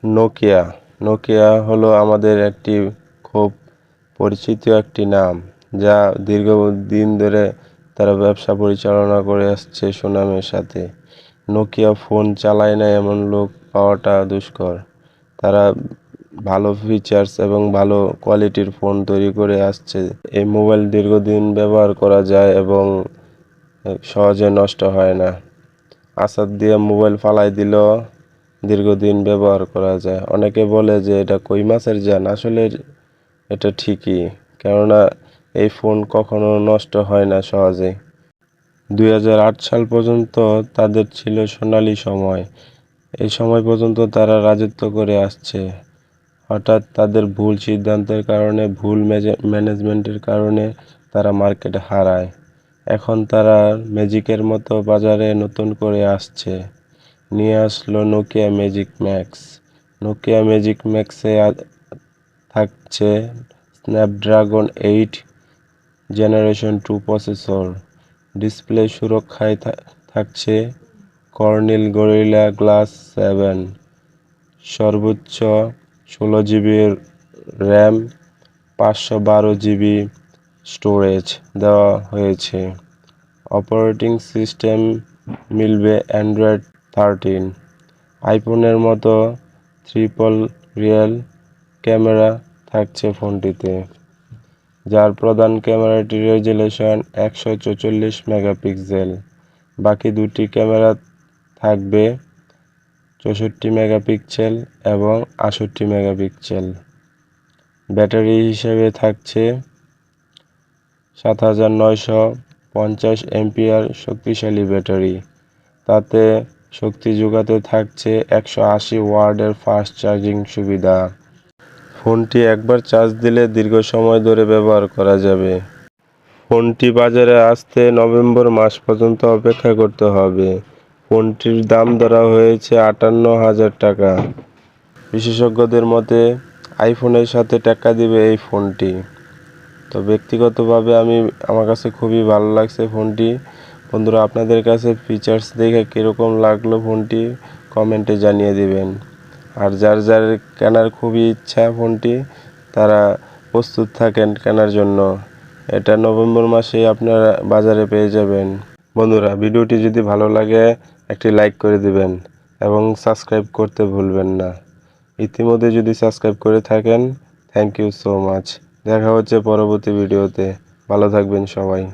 Nokia Nokia হলো আমাদের একটি খুব পরিচিত একটি নাম, যা দীর্ঘদিন ধরে তারা ব্যবসা পরিচালনা করে আসছে সুনামের সাথে। নোকিয়া ফোন চালায় না এমন লোক পাওয়াটা দুষ্কর। তারা ভালো ফিচার্স এবং ভালো কোয়ালিটির ফোন তৈরি করে আসছে। এই মোবাইল দীর্ঘদিন ব্যবহার করা যায় এবং সহজে নষ্ট হয় না। আচার দিয়ে মোবাইল ফালাই দিলেও দীর্ঘদিন ব্যবহার করা যায়। অনেকে বলে যে এটা কই মাছের জান, আসলে এটা ঠিকই, কেননা এই ফোন কখনো নষ্ট হয় না সহজে। 2008 সাল পর্যন্ত তাদের ছিল সোনালী সময়। এই সময় পর্যন্ত তারা রাজত্ব করে আসছে। হঠাৎ তাদের ভুল সিদ্ধান্তের কারণে, ভুল ম্যানেজমেন্টের কারণে তারা মার্কেট হারায়। এখন তারা ম্যাজিকের মতো বাজারে নতুন করে আসছে। নিয়ে আসলো Nokia magic max. Nokia magic ম্যাক্সে থাকছে স্ন্যাপড্রাগন 8 জেনারেশন 2 প্রসেসর। ডিসপ্লে সুরক্ষায় থাকছে কর্নিল গরিলা গ্লাস 7। সর্বোচ্চ 16 জিবি র্যাম, 512 জিবি স্টোরেজ দেওয়া হয়েছে। অপারেটিং সিস্টেম মিলবে অ্যান্ড্রয়েড 13। আইফোনের মতো ট্রিপল রিয়েল ক্যামেরা থাকছে ফোনটিতে, যার প্রধান ক্যামেরাটি রেজুলেশন 144 মেগাপিক্সেল। বাকি দুটি ক্যামেরা থাকবে 64 মেগাপিক্সেল এবং 68 মেগাপিক্সেল। ব্যাটারি হিসেবে থাকছে 7950 এমপিআর শক্তিশালী ব্যাটারি। তাতে শক্তি যোগাতে থাকছে 180 ওয়াটের ফাস্ট চার্জিং সুবিধা। ফোনটি একবার চার্জ দিলে দীর্ঘ সময় ধরে ব্যবহার করা যাবে। ফোনটি বাজারে আসতে নভেম্বর মাস পর্যন্ত অপেক্ষা করতে হবে। ফোনটির দাম ধরা হয়েছে 58,000 টাকা। বিশেষজ্ঞদের মতে আইফোনের সাথে টেক্কা দিবে এই ফোনটি। তো ব্যক্তিগতভাবে আমার কাছে খুবই ভালো লাগছে ফোনটি। বন্ধুরা, আপনাদের কাছে ফিচার্স দেখে কীরকম লাগলো ফোনটি কমেন্টে জানিয়ে দিবেন। আর যার যার কেনার খুবই ইচ্ছা ফোনটি, তারা প্রস্তুত থাকেন কেনার জন্য। এটা নভেম্বর মাসেই আপনারা বাজারে পেয়ে যাবেন। বন্ধুরা, ভিডিওটি যদি ভালো লাগে একটি লাইক করে দিবেন এবং সাবস্ক্রাইব করতে ভুলবেন না। ইতিমধ্যে যদি সাবস্ক্রাইব করে থাকেন, থ্যাংক ইউ সো মাচ। দেখা হচ্ছে পরবর্তী ভিডিওতে। ভালো থাকবেন সবাই।